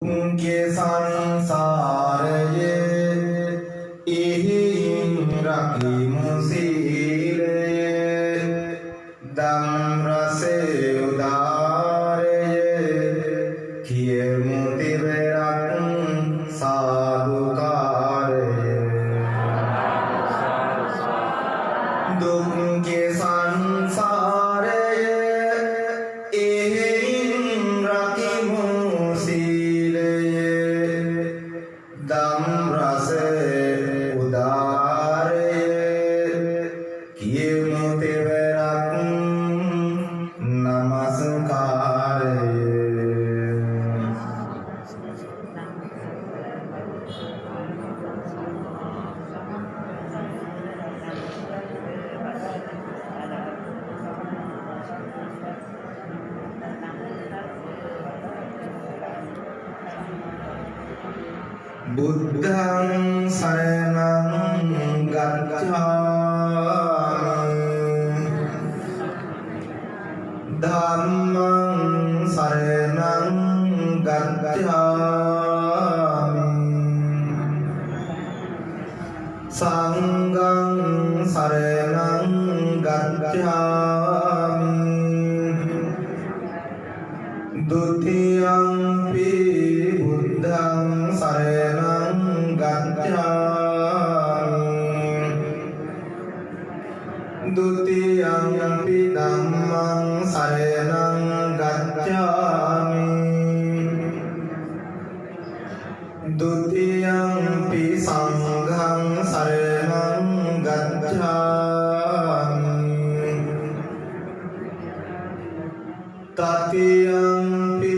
के संसारये इहिं रखिमु सीलये दम रसे उदारये कियमु तिबरं साधुकारये दुख के संसारये इहिं रखिमु दम रसे उदारये कियमु तिबरं नमस्कारये बुद्धं शरणं गच्छामि धम्मं शरणं गच्छामि संघं शरणं गच्छामि द्वितीयंपि बुद्धं शरणं गच्छामि द्वितीयंपि धम्मं शरणं गच्छामि द्वितीयंपि संघं शरणं गच्छामि तृतीयंपि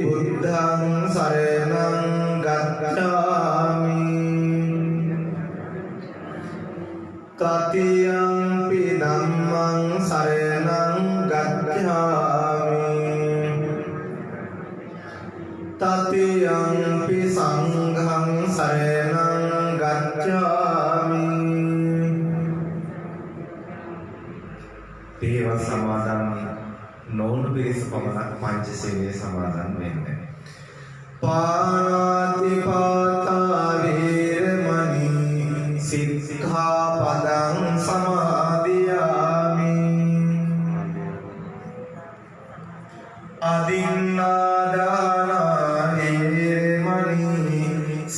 बुद्धं शरणं गच्छामि तृतीयंपि धम्मं शरणं गच्छामि तृतीयंपि संघं शरणं गच्छामि දේව සමාදන් නොවුණු පිරිස පමණක් පංචශීලයේ සමාදන් වෙන්නේ. පාණාතිපාතා වේරමණී සික්ඛාපදං සමාදියාමි අදින්නාදානා වේරමණී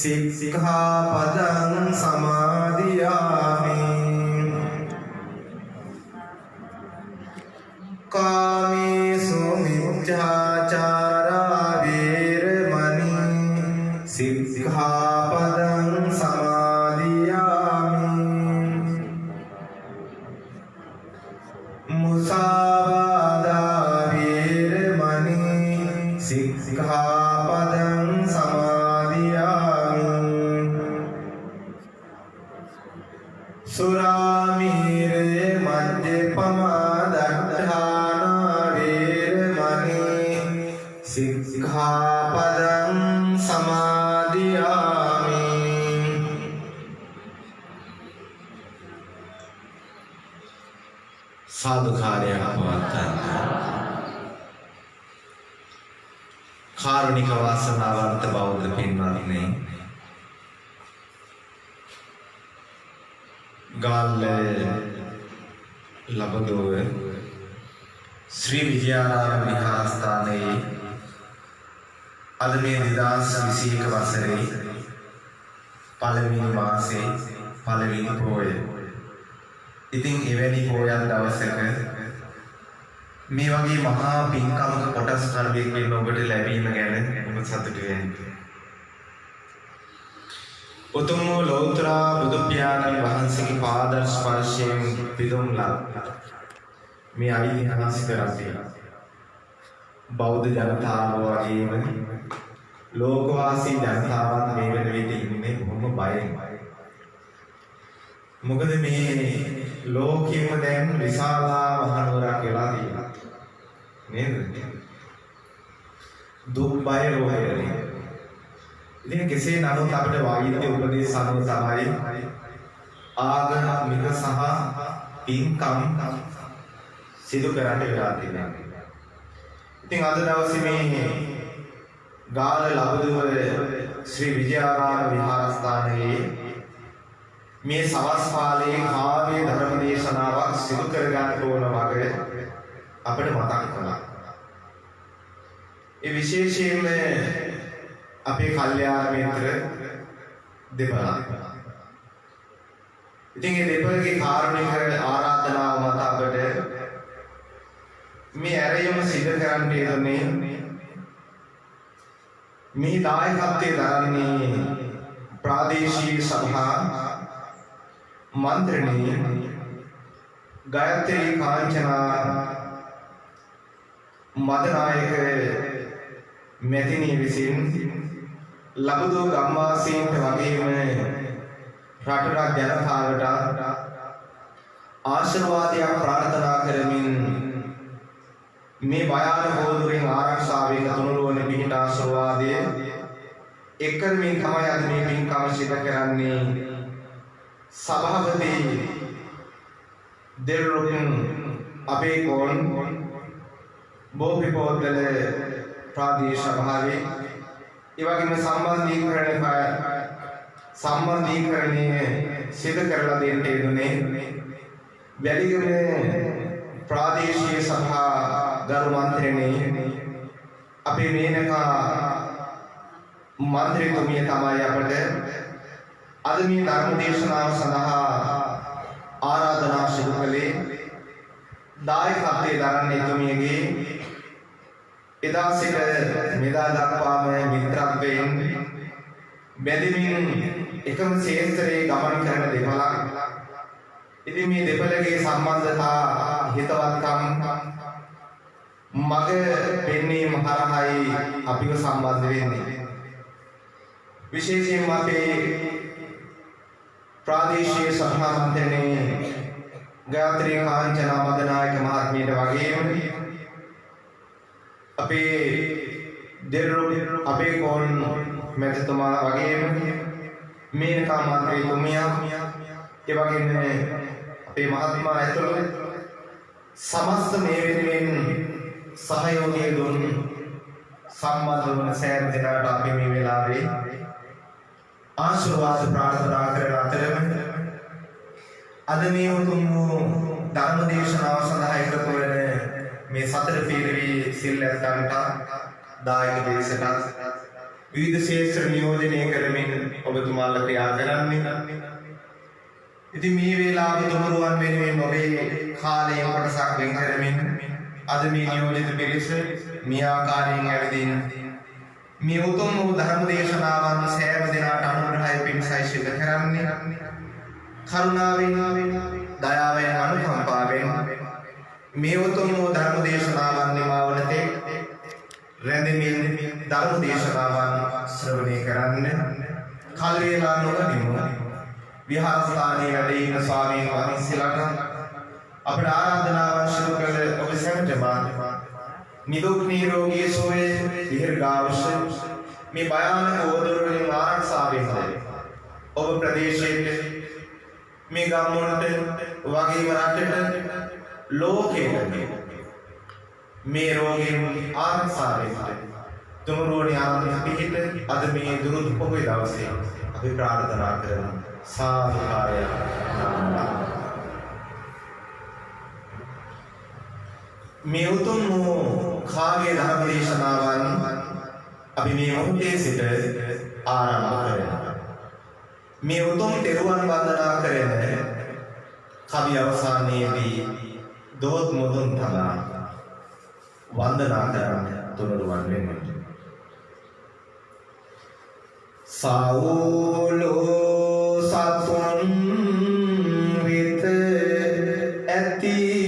සික්ඛාපදං සමාදියාමි कामेषु मिथ्याचारा वीरमणि सिक्खापदं समादियामि मुसावादा वीरमणि सिक्खापदं समादियामि सुरामीरे मद्यपमा सिक्खापदं समादियामि साधुකාරයක් පවත්වන්න කාරුණික වාසනාවන්ත බෞද්ධ පින්වත්නි ගාල්ලේ ලබදෝව ශ්‍රී විජයාරාම විහාරස්ථානයේ අද මේ 2021 වසරේ පළවෙනි මාසේ පළවෙනි පෝය. ඉතින් එවැනි පෝයක් දවසක මේ වගේ මහා පින්කමක කොටස් කරබෙක් වෙන්න ඔබට ලැබීම ගැන මම සතුටු වෙනවා. උතුම් ලෞතර බුදු පියාණන් වහන්සේගේ පාද ස්පර්ශයෙන් පිදුම් ලබ මේ ඓතිහාසික රටේ බෞද්ධ ජනතාව වගේම ලෝකවාසී ජනතාවත් මේ වෙන විට ඉන්නේ බොහොම බයෙන්. මොකද මේ ලෝකෙම දැන් විශාලා මහනුවරක් වෙලා තියෙනවා. නේද? දුක් බය රෝගය. ඉතින් කෙසේ නමුත් අපිට වෛද්‍ය උපදේශ අනුව තමයි ආගමික සහ පින්කම් සිදු කරන්න වෙලා තියෙනවා. ඉතින් අද දවසේ මේ ගාල ලබුදුව ශ්‍රී විජයාරාම විහාරස්ථානයේ මේ සවස් කාලයේ කාව්‍ය ධර්ම දේශනාවක් සිදු කර ගන්නට ඕන වගේ අපිට මතක් කළා. ඒ විශේෂයෙන්ම අපේ කල්යාණ මිත්‍ර දෙපළක්. ඉතින් මේ දෙපළගේ කාරුණික ආරාධනාව මත අපිට මේ ඇරයුම සිදු කරන්න යෙදුනේ මේ දායකත්වයේ දරන්නේ ප්‍රාදේශීය සභා මන්ත්‍රණී ගායත්‍රී කාංචනා මදනායක මෙතිණිය විසින් ලබුදු ගම්වාසීන්ට වගේම රටට ජනතාවට ආශිර්වාදයක් ප්‍රාර්ථනා කරමින් මේ භයානක හෝදුරින් ආරක්ෂා වෙන තුනුරුවන පිහිට ආශිර්වාදය එක්කරමින් තමයි අද මේ පින්කම සිදු කරන්නේ. සභාපති දෙල්රුකින් අපේ කෝන් බෝපිපෝතල ප්‍රාදේශීය සභාවේ ඒ වගේම සම්බන්ධීකරණය සිදු කරලා දෙන්න යෙදුනේ වැලිගම ප්‍රාදේශීය සභා ගරු මන්ත්‍රණී අපේ මේනකා මන්ත්‍රීතුමිය තමයි අපට අද මේ ධර්ම දේශනාව සඳහා ආරාධනා සිදු කළේ. දායකත්වයේ දරන එතුමියගේ එදා සිට මෙදා දක්වාම මිත්‍රත්වයෙන් බැඳෙමින් එකම ශේත්‍රයේ ගමන් කරන දෙපළක්. ඉතින් මේ දෙපළගේ සම්බන්ධතා හිතවත්කම් මග පෙන්වීම හරහායි අපිව සම්බන්ධ වෙන්නේ. විශේෂයෙන්ම අපේ ප්‍රාදේශීය සභා මන්ත්‍රණී ගායත්‍රී කාංචනා මදනායක මහත්මියට වගේම අපේ අපේ කෝන් මැතිතුමා වගේම මේනකා මන්ත්‍රීතුමියා ඒ වගේම අපේ මහත්මයා ඇතුළු සමස්ත මේ වෙනුවෙන් සහයෝගය දුන් සම්බන්ධ වන සෑම දෙනාට අපි මේ වෙලාවේ ආශිර්වාද ප්‍රාර්ථනා කරන අතරම අද මේ උතුම් ධර්ම දේශනාව සඳහා එකතු වෙන මේ සතර පීරවි සිල් ඇත්තන්ට දායක දේශකත් විවිධ ශේෂ්ත්‍ර නියෝජනය කරමින් ඔබතුමාලා ක්‍රියා කරන්නේ. ඉතින් මේ වේලාවේ තුනුරුවන් වෙනුවෙන් ඔබේ කාලය කොටසක් වෙන් කරමින් අද මේ නියෝජිත පිරිස මේ ආකාරයෙන් ඇවිදින් මේ උතුම් වූ ධර්ම දේශනාවන් සෑම දිනකට අනුග්‍රහය පිණිසයි සිදු කරන්නේ. කරුණාවෙන් දයාවෙන් අනුකම්පාවෙන් මේ උතුම් වූ ධර්ම දේශනාවන් නිමවන තෙක් රැඳෙමින් ධර්ම දේශනාවන් ශ්‍රවණය කරන්න කල් වේලා නොගනිමු. විහාරස්ථානයේ වැඩ ඉන්න ස්වාමීන් වහන්සේලාට අපේ ආරාධනාව ශිරු කළ ඔබ සැමටම නිදුක් නිරෝගී සුවය දීර්ඝායුෂ මේ භයානක ඕදරුවලින් ආරක්ෂා වෙන්න ඔබ ප්‍රදේශයේ මේ ගම්මුන්ට වගේම රටට ලෝකෙට මේ රෝගීන් ආරක්ෂා වෙන්න තුමුරුවනි ආරම්භ පිහිට අද මේ දුරුත් පොහොය දවසේ අපි ප්‍රාර්ථනා කරමු. සාදුකාරය මේ උතුම් කාව්‍ය ධර්ම දේශනාවන් අපි මේ මොහොතේ සිට ආරම්භ කරනවා. මේ උතුම් තෙරුවන් වන්දනා කරන කවි අවසානයේදී දොත් මුදුන් තබා වන්දනා කරන තුනුරුවන් වෙනුවෙන් සාවෝලෝ සතුන් විත ඇති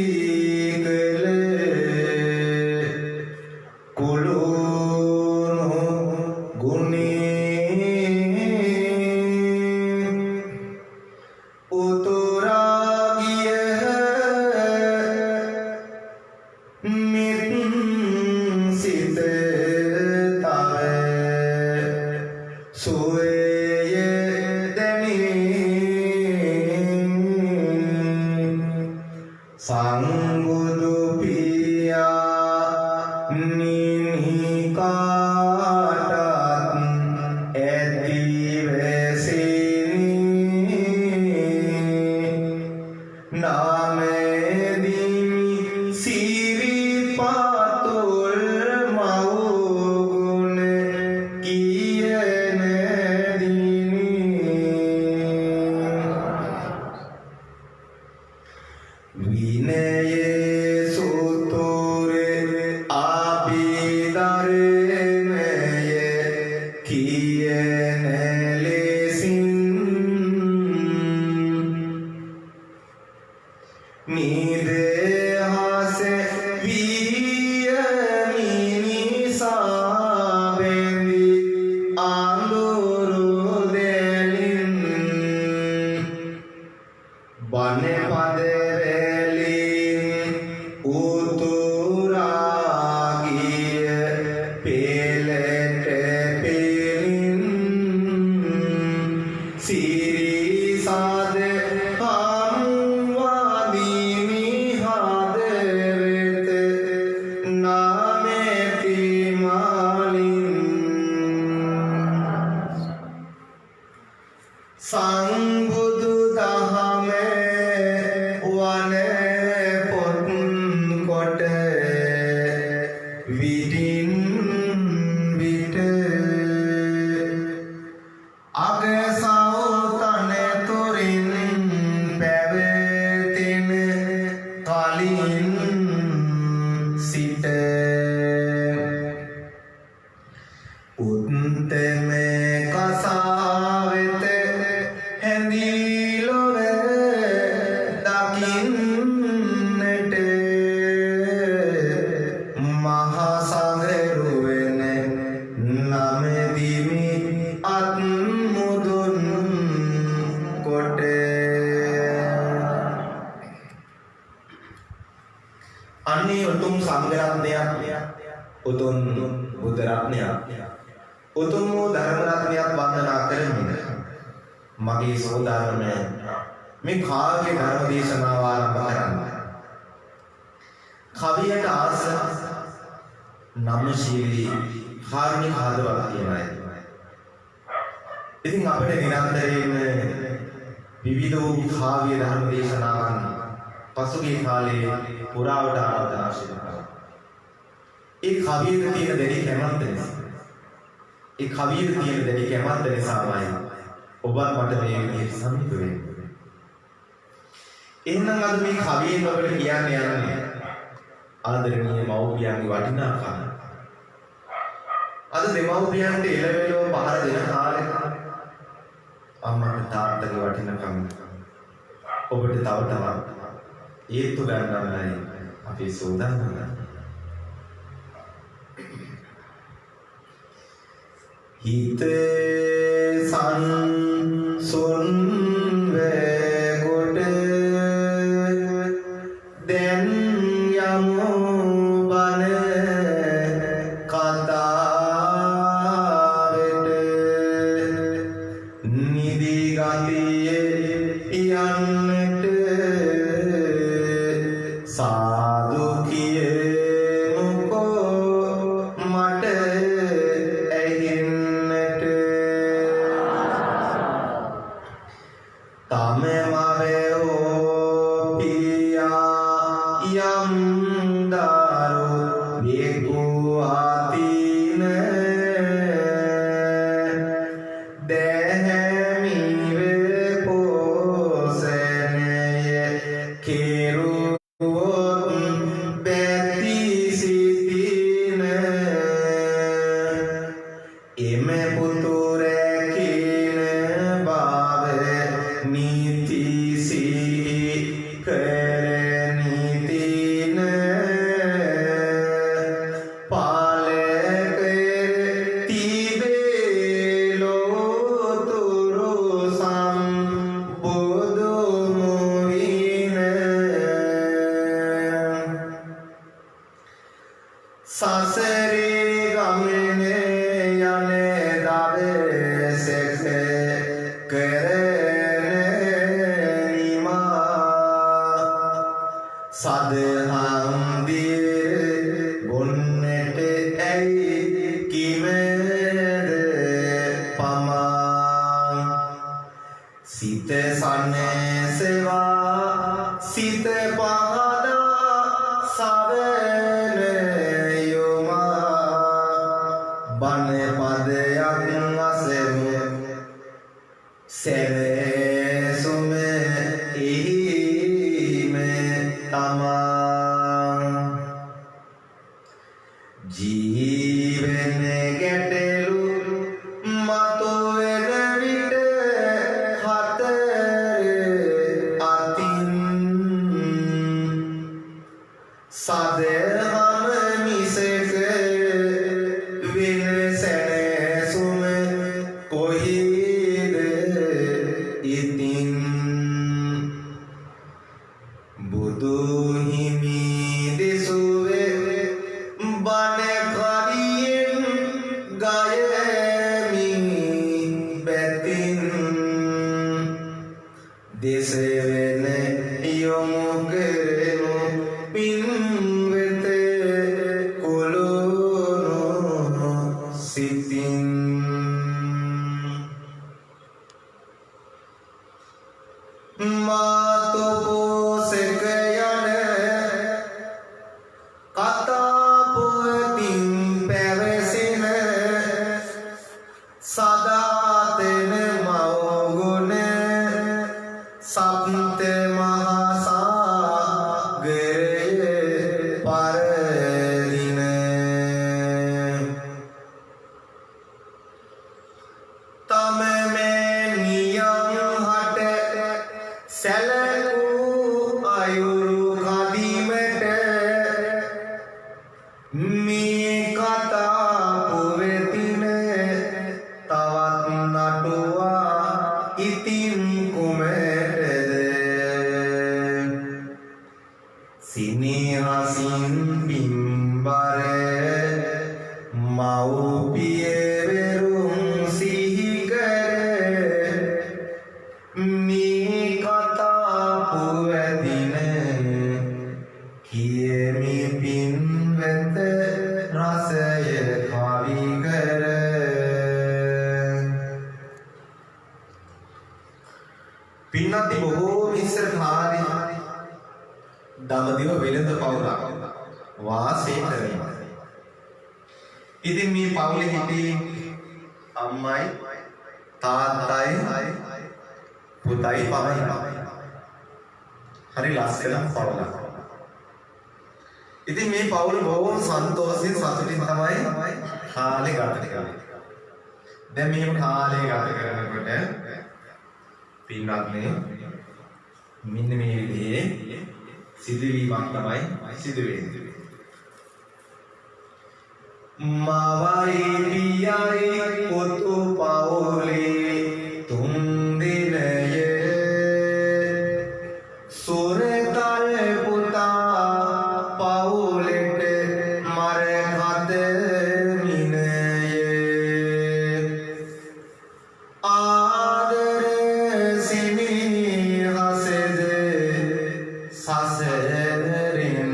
Sang Buddhu Piya Ninhi Kata කියන ලෙසින් නිදහස විය මිනිසා වෙඳි අඳුරු දෙලින් බණ පද වලින් උතුරා ගිය පෙළට පෙළින් සිරිසාද හමුවාදිමි හදවත නාමෙති මාලින් සංබුදු දහමේ වන පොත් කොට විටින් විට අගසවුතන තුරින් පැවතින කලින් සිට උත්තම කසාවෙත හැඳිලොව දකින්නට මහා සංගරුවන නමදිමි අත් මුදුන් කොට අන්නේ උතුම් සංඝරත්නයක් උතුම් බුද්ධ රත්නයක් උතුම් වූ ධර්ම රත්නයක් වන්දනා කරමින් මගේ සෝදාරමය මේ කාගේ ධර්ම දේශනාව ආරම්භ කරන්න. කවියට ආස නම්ශීලී කාරුණික හදවත කියන අය. ඉතින් අපිට නිරන්තරයෙන්ම විවිධ වූ කාව්‍ය ධර්ම දේශනාවන් පසුගිය කාලේ පුරාවට ආරාධනා කරනවා. ඒ කවියට තියෙන දෙවි කැමැත්ත නිසා. ඒ කවියට තියෙන දෙවි කැමැත්ත නිසාමයි ඔබත් මට මේ විදිහට සමීප වෙන්නේ. එහෙනම් අද මේ කවියෙන් ඔබට කියන්න යන්නේ ආදරණීය මව්පියන්ගේ වටිනාකම. අද දෙමව්පියන්ට එළවෙලව පහර දෙන කාලේ අම්මාට තාත්තගේ වටිනාකම ඔබට තව තවත් ඒත්තු ගන්නමයි අපි සූදානම්. හිත සංසුන් වේගොඩ දැන් යමු බණ කතාවට නිදි ගතියේ යන්නට සාදු කියමුකෝ මට ඇහෙන්නට තමමවෝ පියා යම් දරු බේකු ආතින දැහැමිව පෝසනය කෙරුවොත් බැති සිටින එම පුතු රැකින බව නීති සිහි කරනිතින පාලක තිබේ ලෝතුරු සම්බුදු මුවින සසරේ ගමන යන දවසක කරන නිමා සදහම් දිර බොන්නට ඇයි කිමද පමා සිත සනසවා සිත පහදා සවන යොමා බණ පදයක් අසමු සැවසුම එහිම තමා ජීවන ගැටලු දේශවෙන යොමු කරමු පින් වෙත කුළුණු සිතින් මාතොපෝසක යන කතා පුවතින් පැවසෙන සදාතන මවගුණ සප්ත මහා සාගරය පරදින තම මෑණියන් හට සැලකූ අයුරු කදිමට මේ කතා පුවතින තවත් නටුවා ඉතින් කුමටද සිනහසින් බිම්බර මව්පියවරුන් සිහිකර මේ කතා පුවතින කියමි පින්වත රසය කවි කර පින්නති බොහෝ මිශ්‍ර කාලේ දඹදිව වෙළඳ පවුලක් වාසය කරනවා. ඉතින් මේ පවුලේ හිටියේ අම්මයි තාත්තයි පුතයි පමණයි. හරි ලස්සන පවුලක්. ඉතින් මේ පවුල බොහොම සන්තෝෂයෙන් සතුටින් තමයි කාලේ ගත කරන්නේ. දැන් මේ කාලේ ගත කරනකොට පින්වත්නි මෙන්න මේ විදිහේ සිදුවීමක් තමයි සිදු වෙන්නේ. මවයි පියයි පුතු පවුලේ තුන් දිනය සුරතල් පුතා පවුලට මරහත මිනය ආදර සිනහසද සසරින්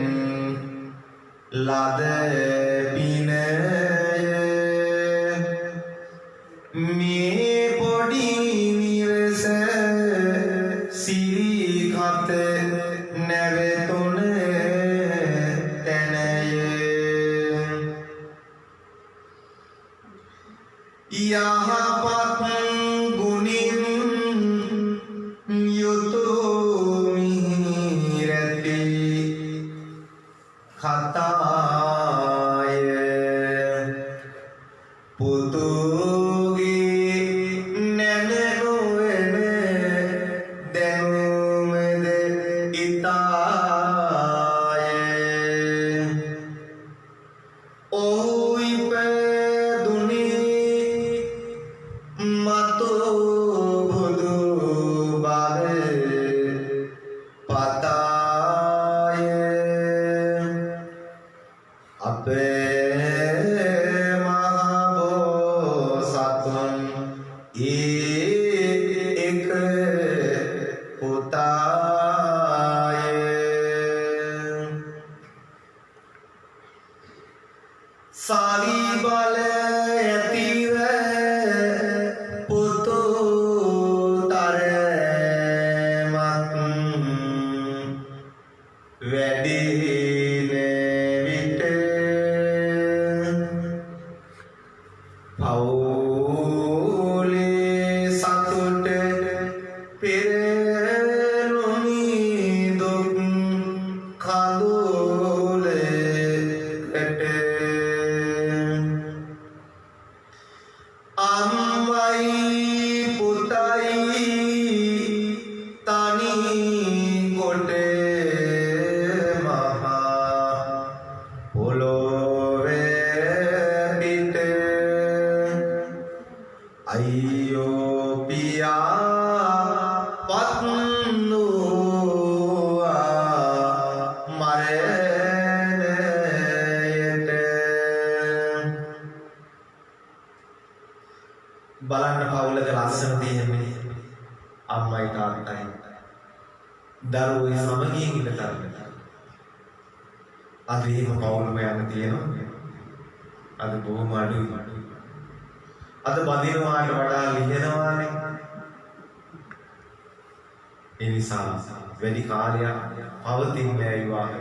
ලද පිනය මේ පොඩි නිවස සිරිකත නැවතුන තැනය යහපත් ගුණින් යුතු මිහිරැති කතාය පුතුගේ නැනනුවන දැනුමද ඉතාය ඔහු ඉපදුනේ මතු බුදු බව පතාය අපේ මහා බෝසතුන් එක පුතාය සාලි බල ඇතිව පුතු තරමක් වැඩින විට පවුලේ සතුට පෙරළුණි දුක් කඳුලකට අම්මයි පුතයි තනි කොට මහා පොළොවේ පිට අයියෝ පියා පත්නුවා මරණයට බලන්න පවුලක ලස්සන තියෙන්නේ අම්මයි තාත්තයි දරුවෝ සමගියෙන් ඉන්න තරමට අද එහෙම පවුලක යන්න තියෙනවා. අද බොහොම අඩුයි. අද බදිනවාට වඩා ලියනවානේ. ඒ නිසා වැඩි කාලයක් පවතින්නේ විවාහය.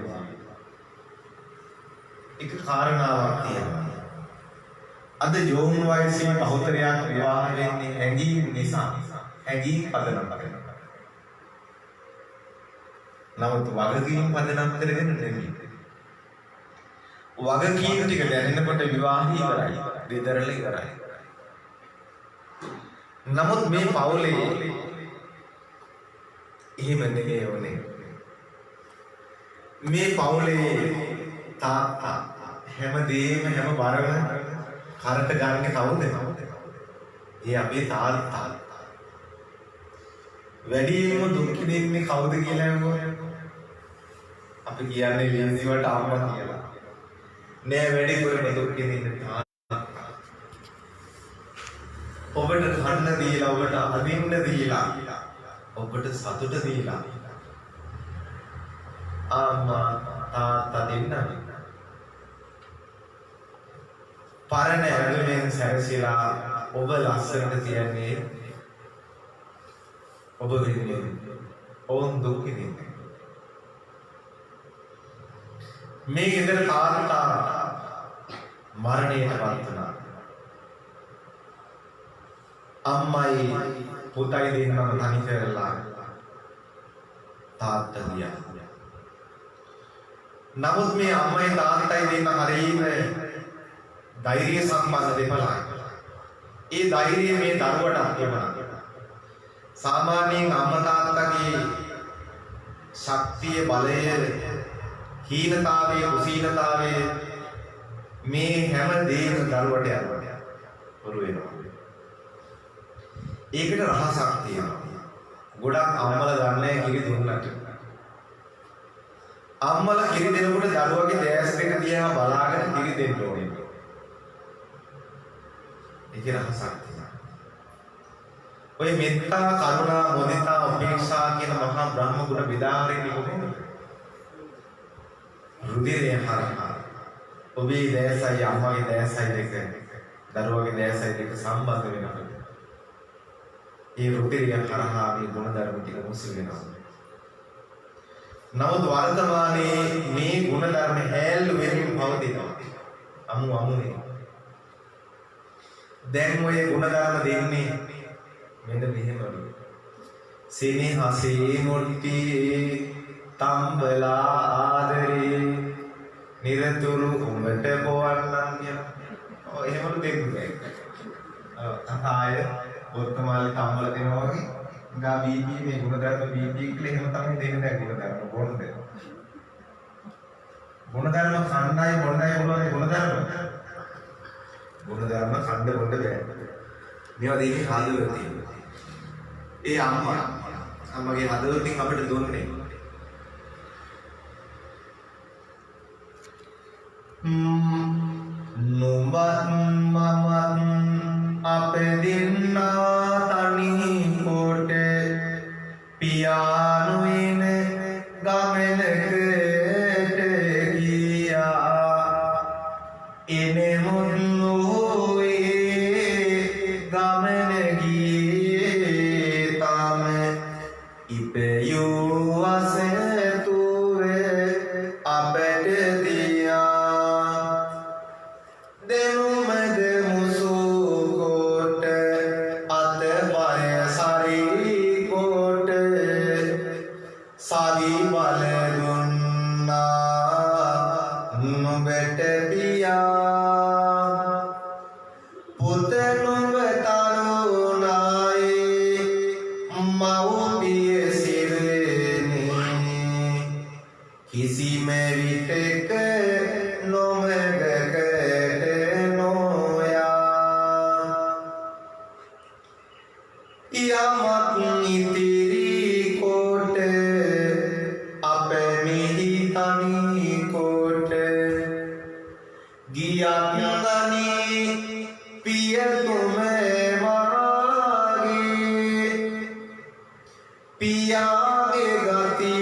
එක කාරණාවක් තියෙනවා. අද යෝන් වයසේ බහුතරයක් විවාහ වෙන්නේ හැඟීම් නිසා. හැඟීම් පදනම් කරගෙන. නමුත් වගකීම් පදනම් කරගෙන නෙමෙයි. වගකීම් ටික දැනෙනකොට විවාහය ඉවරයි. දෙදරල ඉවරයි. නමුත් මේ පවුලේ එහෙම නෙමෙයි ඕනේ. මේ පවුලේ තාත්තා හැමදේම හැම බරම කරට ගන්න කවුද? ඒ අපේ තාත්තා. වැඩිම දුක් විඳින්නේ කවුද කියලා අහුවොත් අපි කියන්නේ ලියන්සිවට අම්මා කියලා. නෑ වැඩිපුරම දුක් විඳින්නේ තාත්තා. ඔබට කන්න දීලා ඔබට අඳින්න දීලා ඔබට සතුට දීලා අම්මා තාත්තා දෙන්නා පරණ ඇඳුමෙන් සැරසිලා ඔබ ලස්සනට තියන්නේ ඔබ වෙනුවෙන් ඔවුන් දුක් විඳින්නේ. මේ ගෙදර තාත්තා මරණයට පත් වුණා. අම්මයි පුතයි දෙන්නම තනි කරලා තාත්තා ගියා. නමුත් මේ අම්මයි තාත්තයි දෙන්න හරියම ධෛර්ය සම්පන්න දෙපළයි. ඒ ධෛර්යය මේ දරුවට ලැබුණා. සාමාන්‍යයෙන් අම්මා තාත්තගේ ශක්තිය බලය හීනතාවයේ කුසීනතාවයේ මේ හැම දෙයක්ම දරුවට යනවා. වරු වෙනවා. ඒකට රහසක් තියෙනවා. ගොඩක් අම්මලා දන්නේ කිරි දුන්නට. අම්මලා කිරි දෙනකොට දරුවගේ දැස් දෙක දිහා බලාගෙන කිරි දෙන්න ඕනේ. ඒකේ රහසක් තියෙනවා. ඔය මෙත්තා, කරුණා, මුදිතා, උපේක්ෂා කියන මහා බ්‍රහ්ම ගුණ බෙදාහරින්නේ කොහොමද? රුධිරය හරහා. ඔබේ දැසයි අම්මගේ දැසයි දෙක, දරුවගේ දැසයි දෙක සම්බන්ධ වෙනවා. ඒ රුධිරය හරහා මේ ගුණධර්ම ටික මුසු වෙනවා. නමුත් වර්තමානයේ මේ ගුණධර්ම හැල්ලු වෙමින් පවතිනවා. අමුනේ. දැන් ඔය ගුණධර්ම දෙන්නේ මෙන්න මෙහෙමලු. සෙනෙහසේ මුට්ටි තම්බලා ආදරේ නිරතුරු උඹට පොවන්නම් කියලා. ඔය එහෙමලු දෙන්නේ. අහාය වර්තමානයේ තම්බල දෙනවා වගේ ගා බීපී මේ ගුණධර්ම බීපී කියලා එහෙම තමයි දෙන්නේ නැහැ ගුණධර්ම බොන්න දෙනවා. ගුණධර්ම කණ්ඩායම බොණ්ඩාය බලන්නේ ගුණධර්ම. ගුණධර්ම කණ්ඩ බොණ්ඩ බෑ. මේවා දෙන්නේ හදවතින්. ඒ අම්මගේ හදවතින් අපිට දුන්නේ. නුඹත් මමත් අපේ දෙන්නා තනි කොට පියානුයින ගමනකට ගියා. එනෙමුල්ලෝයේ ගමන ගියේ තම ඉපයූ අසතුවේ අපට දියා. දෙනුමද මුසුකොට අත බය සරි කොට සවි බල දුන්නා නුඹට පියා. පුත නුඹ තරුණයි මව්පිය සිරනේ කිසිම විටක නොමගකට නොයා. යමක් ඉතිරි කොට අප මෙහි තනි කොට ගියක් ගනී පියතුම වාගේ පියාගේ ගති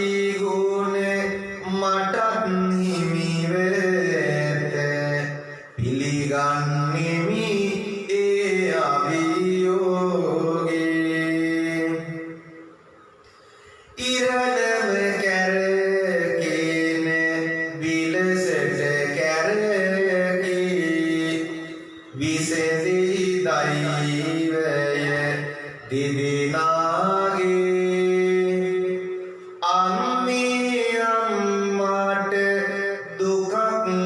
දෙදෙනාගේ අම්මේ අම්මාට දුකක්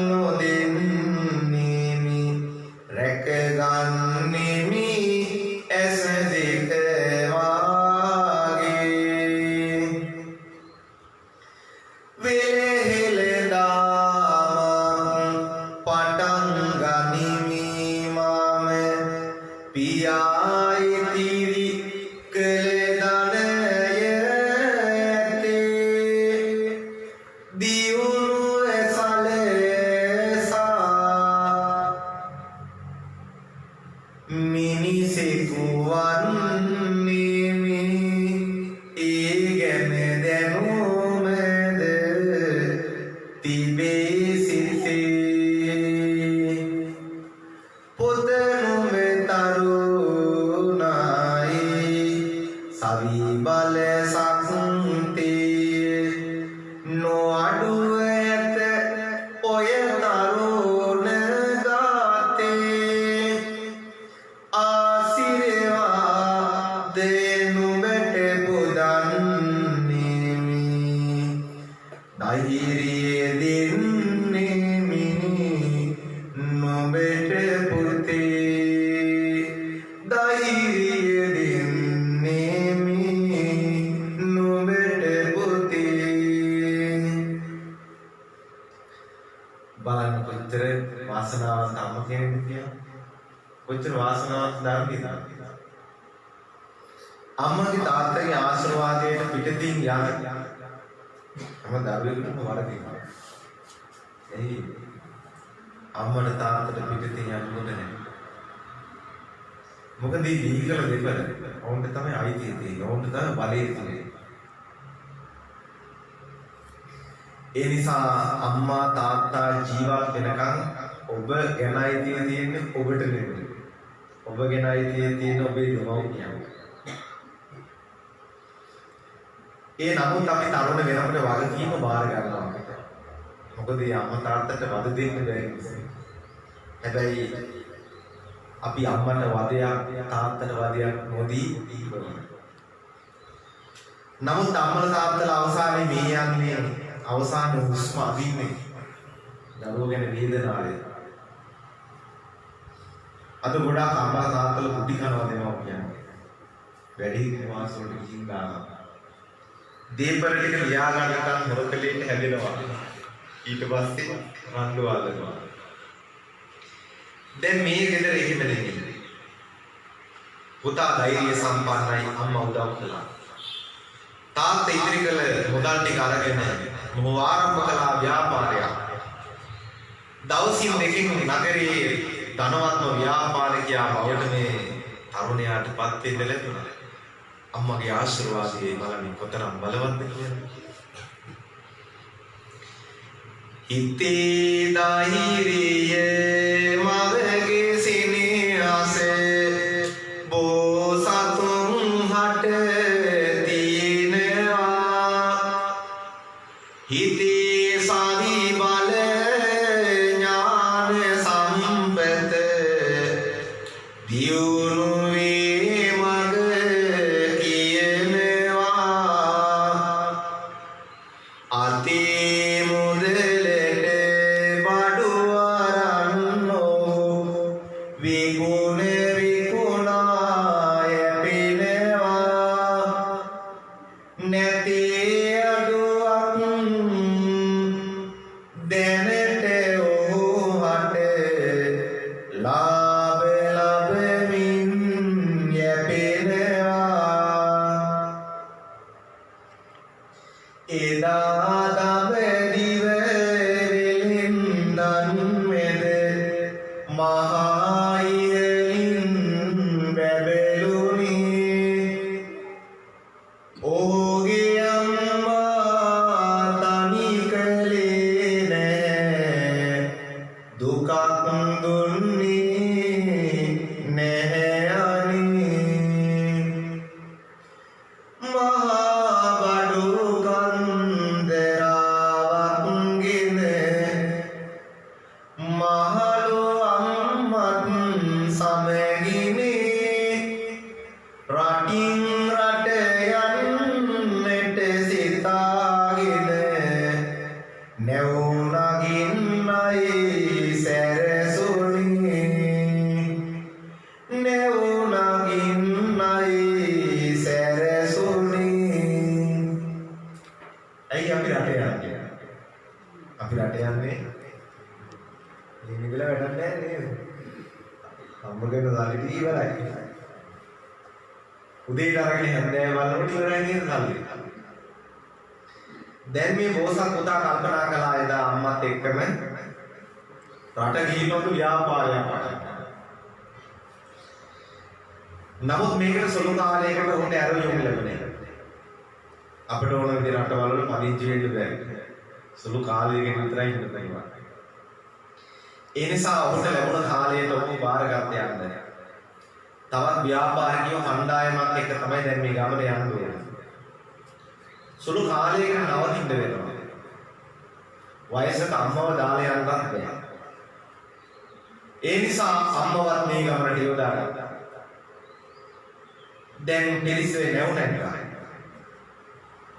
නොදෙන්නේමි රැකගන්නෙමි ඇස දෙක වාගේ වෙලෙහෙළදාමක් පටන් ගනිමි මම පියා ඉතිරි කළ ධනය ඇතේ දියුණු සලසා මිනිසෙකු වන්නේමි ඒ ගැන දැනුමද තිබේ සිතේ පොත සවි බල සක්තේ නොඅඩුව ඇත ඔය තරුණ ගාතේ ආශිර්වාද නුඹට පුදන්නේමි ධෛර්යය දෙන්නේමි නුඹට පුතේ ධෛර්යය බලන්න කොච්චර වාසනාවන්ත අම්ම කෙනෙක්ද කියලා. කොච්චර වාසනාවන්ත ධර්මයේද. අම්මගේ තාත්තගේ ආශිර්වාදයට පිටින් යන හැම දරුවෙකුටම වරදිනවා. එයි අම්මට තාත්තට පිටින් යන්න ඕනේ නැහැ. මොකද මේ දීකල දෙපළ ඔවුන්ට තමයි අයිතිය තියෙන්නේ. ඔවුන්ට තමයි බලය තියෙන්නේ. ඒ නිසා අම්මා තාත්තා ජීවත් වෙනකන් ඔබ ගැනයි තියෙන්නේ ඔබට නෙමෙයි. ඔබ ගැනයි තියෙන්නේ ඔබේ දෙමව්පියන්. ඒ නමුත් අපි තරුණ වෙනකොට වගකීම බාර ගන්නවා. මොකද මේ අම්මා තාත්තට වද දෙන්න බැරි නිසා. හැබැයි අපි අම්මට වදයක් තාත්තට වදයක් නොදී ඉන්නවා. නමුත් අම්මලා තාත්තලා අවසානයේ මේ යන්නේ අවසාන හුස්ම අදින්නේ දරුවෝ ගැන වේදනාවේ. අද ගොඩාක් අම්මලා තාත්තලා කුටි කනවා දෙනවා කියන්නේ. වැඩි නිවාස වලට ගිහින් ගන්නවා. දීපර ටික ලියා ගන්නකම් හොරකලෙට හැදෙනවා. ඊට පස්සේ රණ්ඩු වලනවා. දැන් මේ ගෙදර එහෙම නෙමෙයි. පුතා ධෛර්ය සම්පන්නයි අම්මා උදව් කළා. තාත්තා ඉතිරි කළ මුදල් ටික අරගෙන මොහු ආරම්භ කළා ව්‍යාපාරයක්. දවසින් දෙකකින් නගරයේ ධනවත්ම ව්‍යාපාරිකයා බවට මේ තරුණයාටපත් වෙන්න ලැබුණා. අම්මගේ ආශිර්වාදයේ බලමින් කොතරම් බලවත්ද කියලා. හිතේ ධෛර්යය මවගේ සිනහස බෝසතුන් හට හිතේ සවි බල ඥාන සම්පත දියුණු වේ මග කියනවා අතේ මුදලට බඩු අරන්නෝ විගුණ විකුණා යැපෙනවා නැතේ දැනට ඔහුට ලාභ ලැබෙමින් යැපෙනවා එදා දඹදිව වෙලින්දන් මෙද මහා ඉහළින් බැබළුණි ඔහුගේ අම්මා තනි කළේ දුකක් දුන්නේ නැහැ අනේ අම්මගෙන සල්ලි ටික ඉවරයි. උදේට අරගෙන හැන්දෑව බලනකොට ඉවරයි නේද සල්ලි. දැන් මේ බෝසත් පුතා කල්පනා කළා එදා අම්මත් එක්කම රට ගිහිනොත් ව්‍යාපාරයක් පටන් ගන්නවා. නමුත් මේකට සුළු කාලයකට උන්ට ඇරෙන්න ලැබුණේ. අපිට ඕන විදිහට රටවල පදිංචි වෙන්න බැහැ. සුළු කාලයකට විතරයි ඉන්න පුළුවන්. ඒ නිසා ඔහුට ලැබුණ කාලයට ඔහු බාරගත්තේ යන්නේ. තවත් ව්‍යාපාරිකයෝ කණ්ඩායමක් එක්ක තමයි දැන් මේ ගමන යන්න ඕනේ. සුළු කාලයකට නවතින්න වෙනවා. වයසට අම්මව දාලා යන්නත් බැහැ. ඒ නිසා අම්මවත් මේ ගමනට යොදාගත්තා. දැන් පිළිසෙ නැවුණා.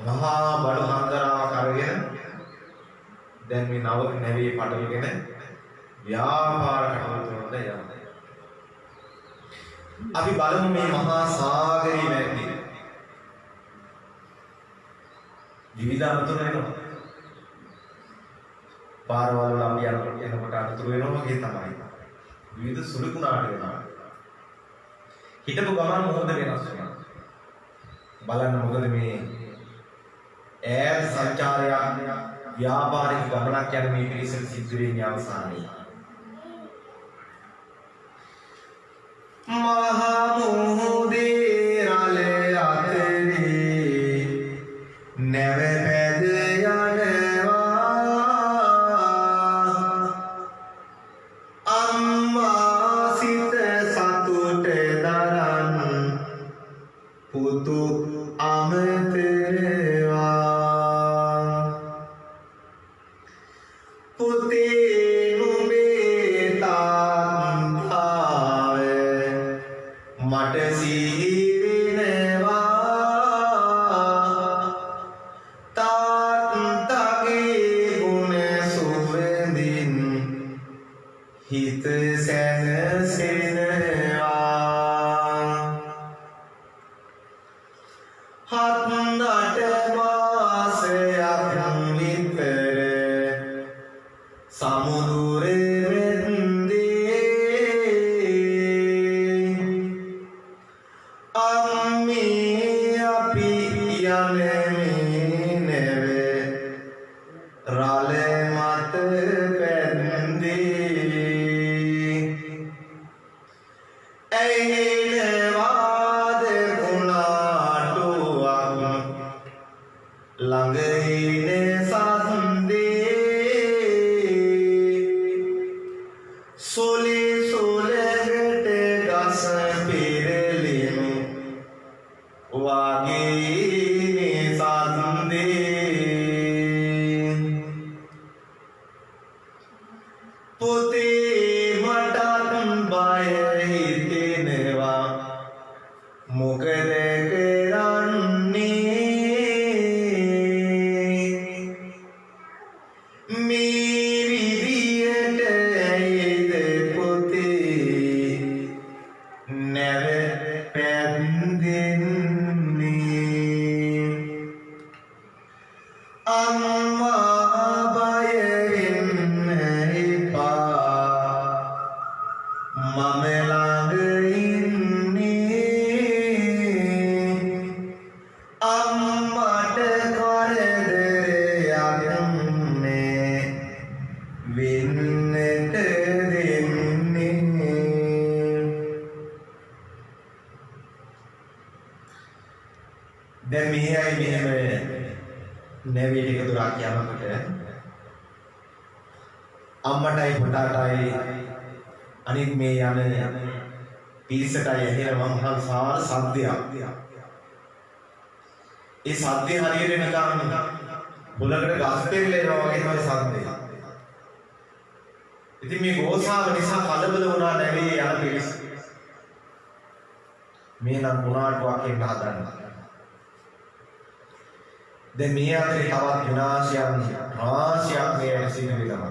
මහා බඩ හන්දරාවක් අරගෙන දැන් මේ නැවේ පටලගෙන ව්‍යාපාර කටයුතු වලට යනවා. අපි බලමු මේ මහා සාගරේ වැටි විවිධ අතුරු වෙනවා. පාරවල් වල අපි යනකොට අතුරු වෙනවා වගේ තමයි. විවිධ සුළු කුණාට වෙනවා. හිටපු ගමන් මොකද වෙනස් වෙනවා. බලන්න මොකද මේ ඈත සංචාරයක් ව්‍යාපාරික ගමනක් යන මේ පිළිසෙට සිද්ධ වෙන්නේ අවසානයේ. මහා මුහුදේ රළ අතරේ නැව පැද යනවා. අම්මා සිත සතුට දරන් පුතු අමතරවා. පුතේ නුඹේ තාත්තාව මට සිහිවෙනවා. තාත්තගේ ගුණ සුවඳින් හිත සැනසෙනවා. හත් අට මාසයක් විතර සමුදුරේ අම්මේ අපි යන්නේ නැවේ රළ මත පැන්දේ. ඇයිනවාද කුණාටුවක් ළඟ ඉන සන්දේ. සොලි සොලකට ගස පෙරලෙමු වාගේ සන්දේ. පුතේ මටත් බය හිතෙනවා මොකද කරන්නේ. මේ විදියට ඇයිද පුතේ නැව පැන්දෙන්නේ. අම්මා බය වෙන්න එපා මම ළඟ ඉන්නේ. අම්මට කරදරයක් වෙන්නට දෙන්නේ. දැන් මෙහෙයි මෙහෙම නැවේ ටික දුරක් යනකොට අම්මටයි පුතාටයි අනිත් මේ යන පිරිසටයි ඇහෙනවා මහා සාර සද්දයක්. ඒ සද්දේ හරියට නිකන් බුලකට ගස් පෙරලෙනවා වගේ තමයි සද්දේ. ඉතින් මේ ගෝසාව නිසා කලබල වුණා නැවේ යන පිරිස. මේ නම් කුණාටුවක් එන්න හදනවා. දැන් මේ අතරේ තවත් විනාශයන් රාශියක් මේ ඇසින විලම.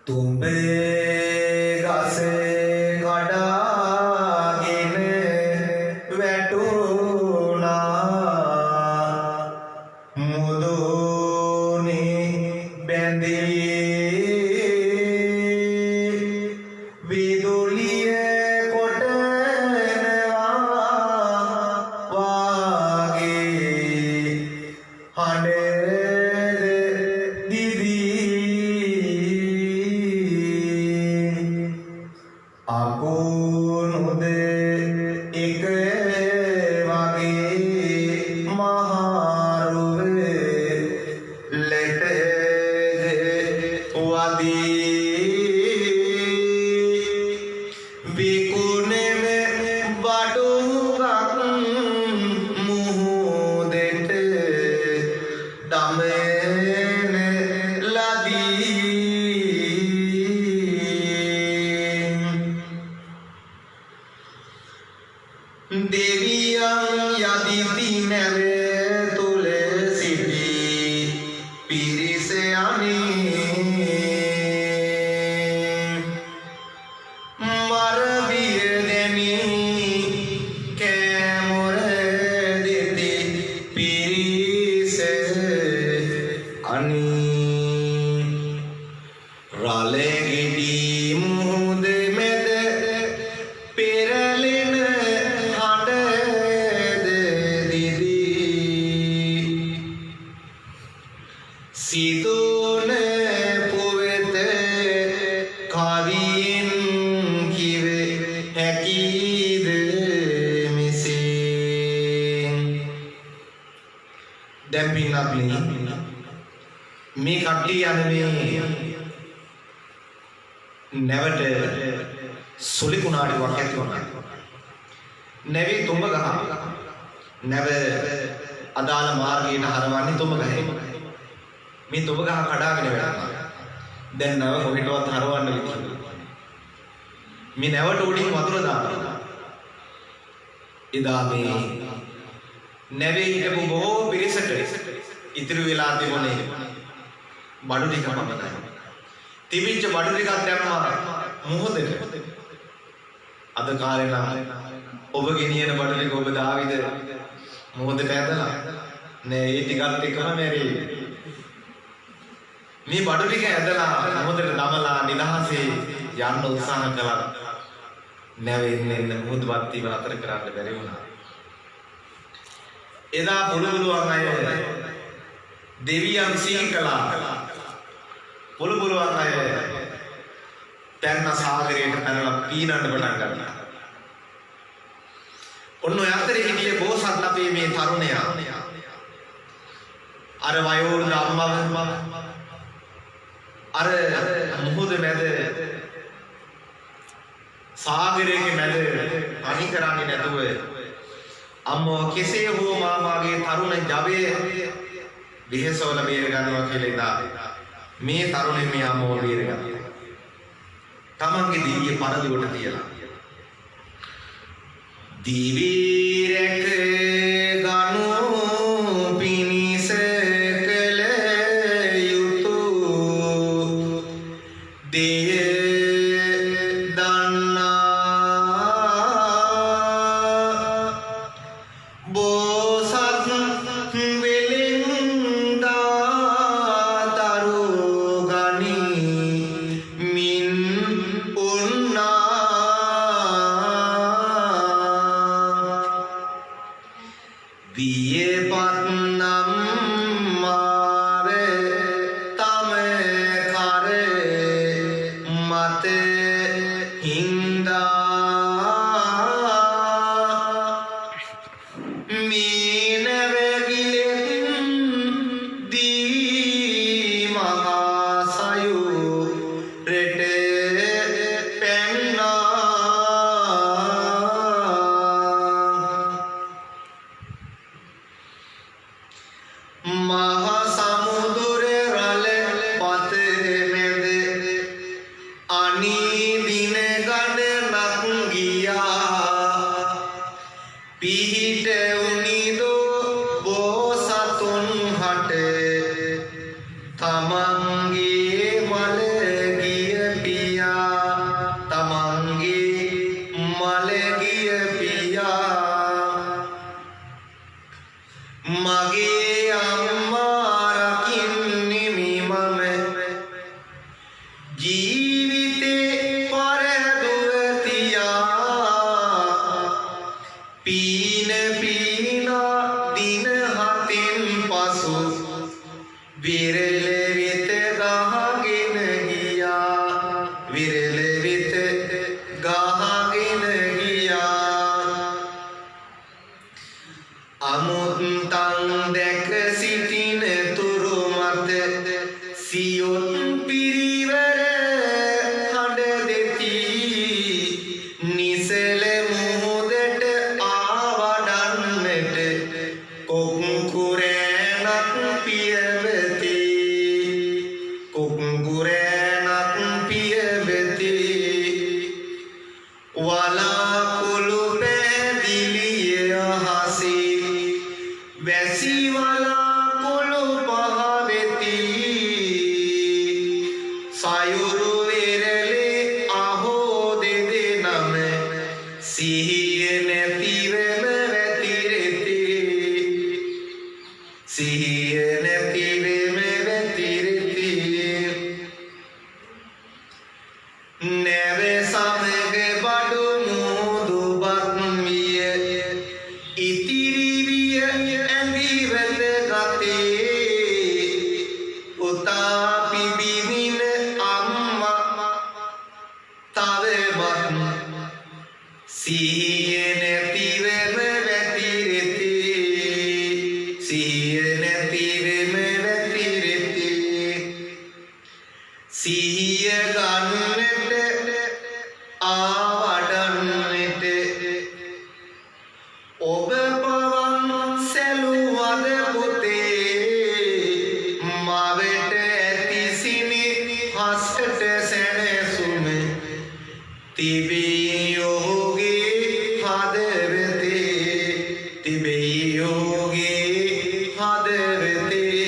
තුඹේ ගසේ කඩාගෙන වැටුණා මුදුනේ බැඳී Pine සිහිය නැතිවම වැතිරෙති සිහිය නැතිවම වැතිරෙති නැව සමග බඩු මුදුබත් විය ඉතිරි විය ඇඳිවත ගතේ උතා පිබිනින අම්මා තවමත් සිහිය නැතිවම වැතිරෙති සිහිය නැතිවම වැතිරෙති සිහිය ගන්නට ආවඩන්නට ඔබ පවන් සැලුවද පුතේ මවට ඇති සිනි හසට සැනසුම තිබේ ඔහුගේ හදවතේ තිබේ ඔහුගේ හදවතේ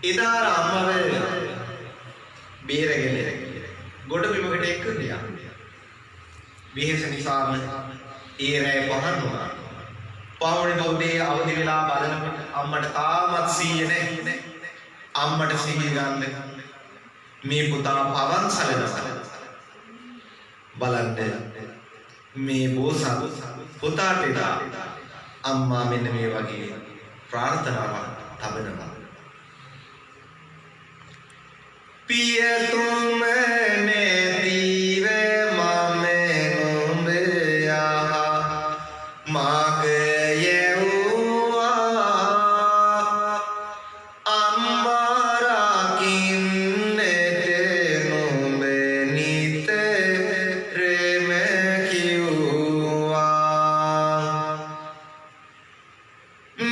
ඉදාර අම්මව බේරගෙන ගොඩ බිමකට එක්ක ගියා විහෙස නිසාම ඒ රැය පහන් වුණා පවුනේ උදේ අවදි වෙලා බලනකොට අම්මට තාමත් සීය නැහැ අම්මට සිහිය ගන්න මේ පුතා පවන් සලනවා බලන්න මේ බෝසත් පුතාට එදා අම්මා මෙන්න මේ වගේ ප්‍රාර්ථනාවක් තබනවා පියතුම නැතිව මම නුඹ යහා මග යැවුවා අම්මා රකින්නට නුඹ නිතරම කිව්වා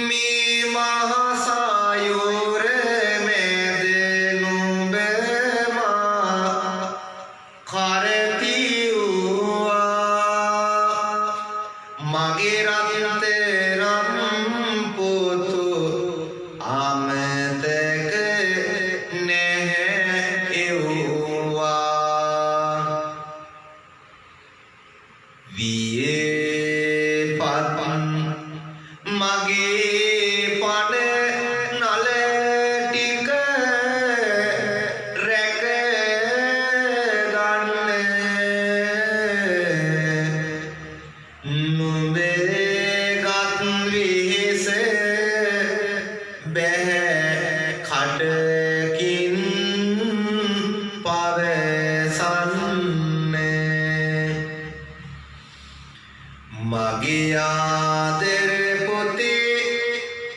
මේ මහා සයුර මැද නුඹ මා කරතිව්වා මගේ රත්තරන් පොතු අමතක නැහැ එව්වා වියේ පතන් මගේ පඩ නල ටික රැක ගන්න නුඹේ ගත් විහිස බැහැ කඩකින් පවසන්නේ මගේ ආදර පොතේ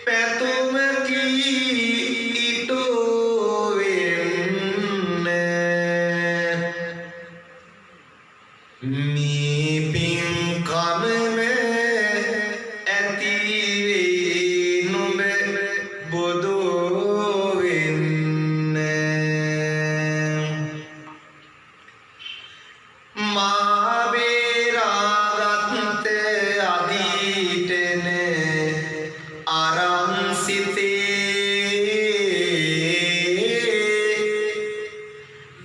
පැතුම කීටු වෙන්න මේ පින්කමම ඇති වේ නුඹ බුදු වෙන්න මා බේරාගත් අදීටන අරන් සිතේ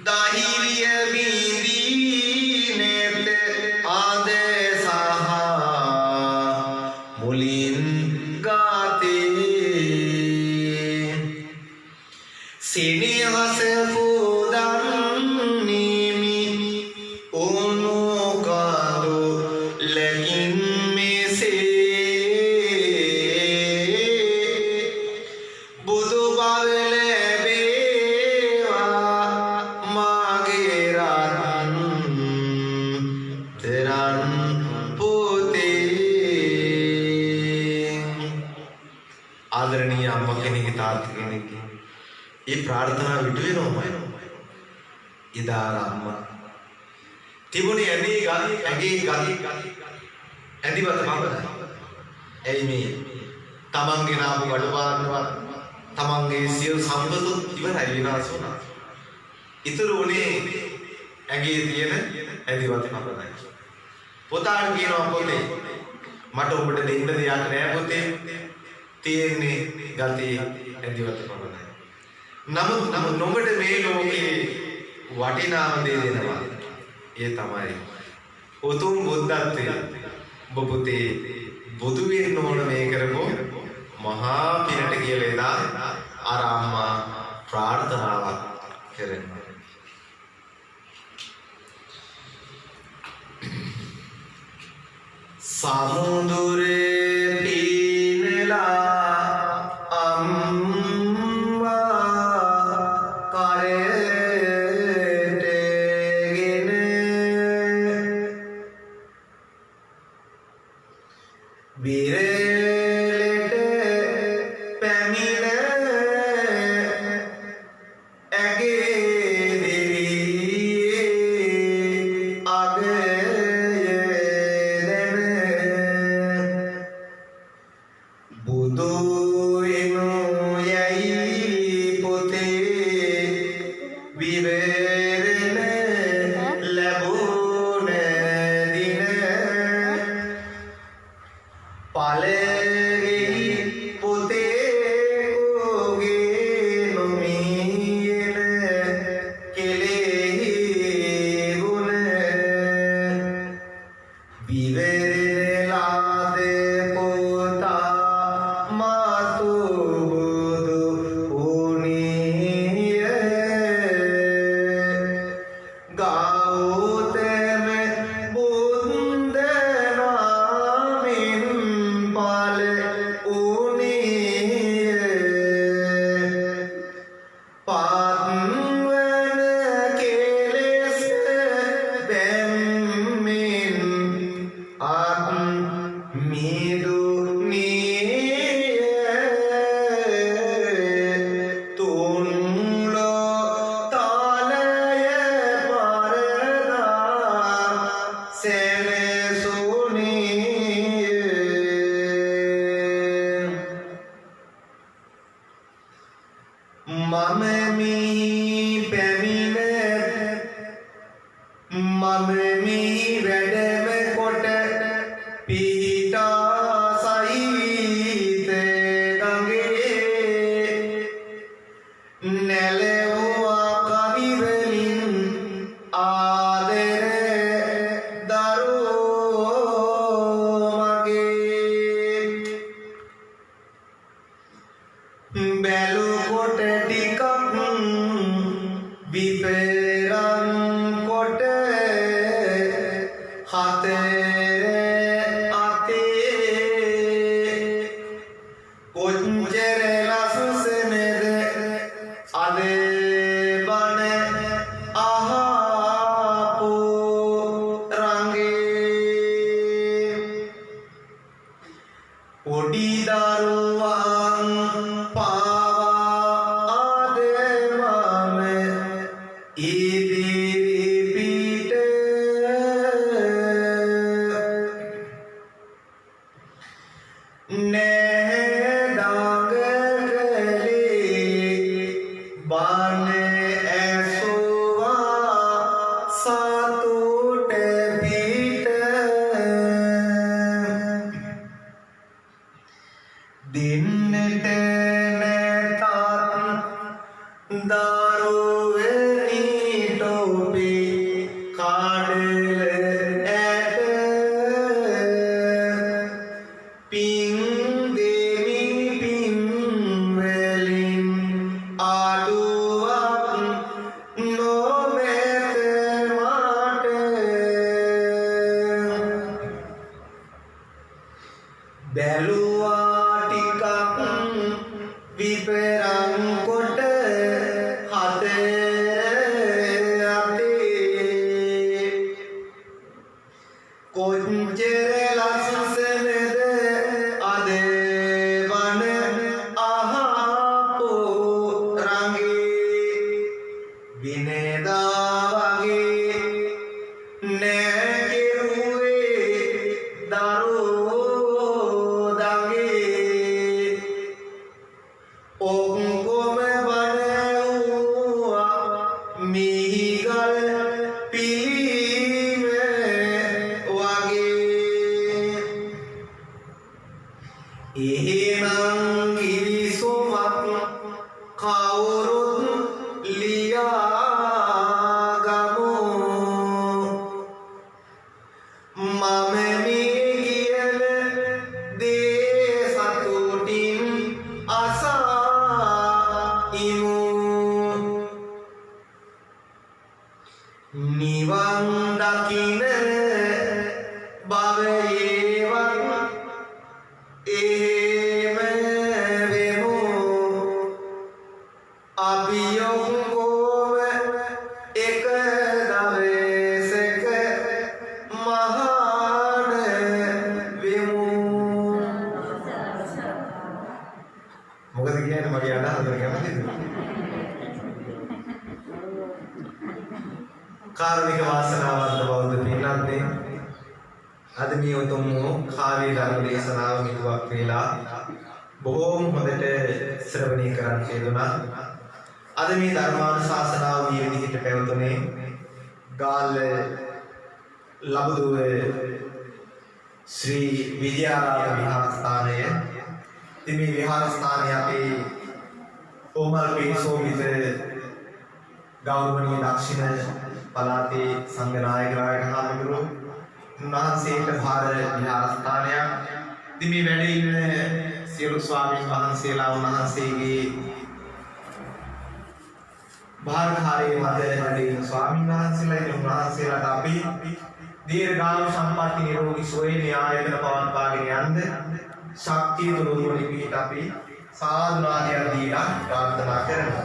ධෛර්ය බිඳී නැත ආද සහ මුලින් ගාතේ සිනහස පුදන් නිමි ඕනු කාදු ලැගින් මෙසේ බුදු බව ලැබේවා මාගේ රත්තරන් පුතේ ආදරණීය අම්මා කෙනෙක්ගේ තාත්තා කෙනෙක්ගේ ඒ ප්‍රාර්ථනාව විට වෙනවමයි ඉදාර අම්මා තිබුණේ ඇගේ ගල් ඇඳිවත මමද ඇයි මේ තමන්ගේ නාම වඩ පාන්නවත් තමන්ගේ සියලු සම්පත ඉවරයි විනාශ වුණා ඉතුරු උනේ ඇගේ තියෙන ඇඳිවත මමයි පුතාට කියනවා පොතේ මට ඔබට දෙන්න දෙයක් නෑ පොතේ තියෙන්නේ ගතේ ඇඳිවත මමයි නමුත් නොඹට මේ ලෝකේ වටිනාම දේ දෙනවා ඒ තමයි උතුම් බුද්ධත්වයේ ඔබ පුතේ බුදු වෙන්න ඕන මේ කරපො මහා පිනට කියලා එදා අර අම්මා ප්‍රාර්ථනාවක් කරනවා. සමුදුරේ පීනලා මමනි කියන දේ සතුටින් අසා ඉමු නිවන් දකින භවයේවත් එහෙම වෙමු අපි ඔක්කොම එක දවසක මහාන වෙමු මොකද කියන්නේ මගේ අදහස කැමතිද කාර්මික වාසනාවන්ත බෞද්ධ පින්වත්නි අද මේ උතුම් කාර්ය ධර්ම දේශනාව මිතුවක් වේලා බොහෝම හොඳට ශ්‍රවණය කරන්න ලැබුණා. අද මේ ධර්මානුශාසනාව මේ විදිහට පැවතුනේ ගාල්ල ලබුදුව ශ්‍රී විද්‍යාරාම විහාරස්ථානය. ඉතින් මේ විහාරස්ථානය අපේ ඕමල් පිරිසෝවිත ගෞරවනීය දක්ෂිණ පළාතේ සංඝනායක රාජ හාමුදුරුවෝ උන්වහන්සේට භාර විහාරස්ථානයක්. ඉතින් මේ වැඩ ඉන්න සියලු ස්වාමීන් වහන්සේලා උන්වහන්සේගේ භාරකාරී මත වැඩ ඉන්න ස්වාමීන් වහන්සේලා ඉතින් උන්වහන්සේලාට අපි දීර්ඝායු සම්පatti නිරෝගී සුවය න්‍යායතන පවත්වාගෙන යන්න ශක්තිය දුරුවලින් පිට අපි සාදුනාදයක් දීලා ප්‍රාර්ථනා කරනවා.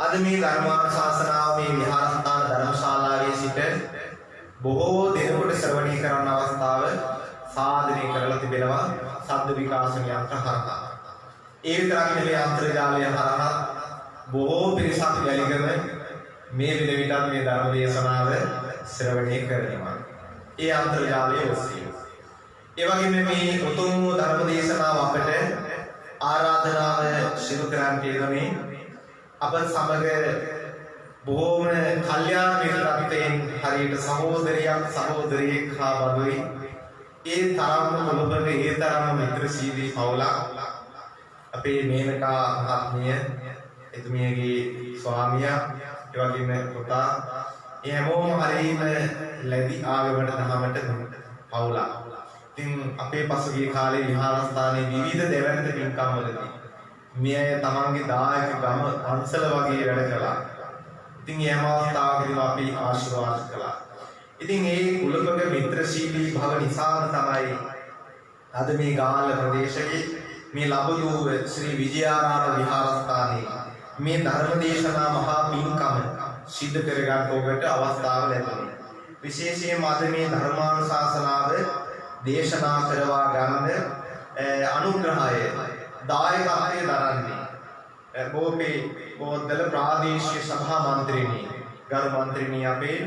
අද මේ ධර්මානුශාසනාව මේ විහාරස්ථාන ධර්මශාලාවේ සිට බොහෝ දෙනෙකුට ශ්‍රවණය කරන අවස්ථාව සාධනය කරලා තිබෙනවා ශබ්ද විකාශන යන්ත්‍ර හරහා. ඒ විතරක් නෙවෙයි අන්තර්ජාලය හරහා බොහෝ පිරිසක් වැලිගම මේ විද විටත් මේ ධර්ම දේශනාව ශ්‍රවණය කරනවා. ඒ අන්තර්ජාලය ඔස්සේ. ඒ වගේම මේ උතුම් ධර්ම දේශනාව අපට ආරාධනාව සිදු කරන්න තියෙන්නේ අප සමග බොහෝම කල්යාණ මිත්‍රත්වයෙන් හරියට සහෝදරියක් සහෝදරියෙක් හා බඳුයි ඒ තරම්ම මොළබක ඒ තරම්ම මිත්‍රශීලී පවුලක් අපේ මේනකා මහත්මිය එතුමියගේ ස්වාමියා ඒ වගේම පුතා ඒ හැමෝම හරියම ලැබි ආගමකට දහමට පවුලක්. ඉතින් අපේ පසුගිය කාලේ විහාරස්ථානයේ විවිධ දෙවැන්ත පින්කම් වලදී මේ තමන්ගේ දායක ගම අන්සල වගේ වැඩ කළා. ඉතින් මේ අවස්ථාවකදී අපි ආශිර්වාද කළා. ඉතින් මේ කුලපක මිත්‍රශීලී භව නිසාම තමයි අද මේ ගාල්ල ප්‍රදේශයේ මේ ලබුදුව ශ්‍රී විජයාරාම විහාරස්ථානයේ මේ ධර්ම දේශනා මහා පින්කම සිද්ධ කරගන්න ඔබට අවස්ථාව ලැබුණේ. විශේෂයෙන්ම අද මේ ධර්මානුශාසනාව දේශනා කරවා ගන්න අනුග්‍රහය දායකත්වයේ දරන්නේ බෝපේ බෝදල ප්‍රාදේශීය සභා මන්ත්‍රිණී ගරු මන්ත්‍රිණී අපේ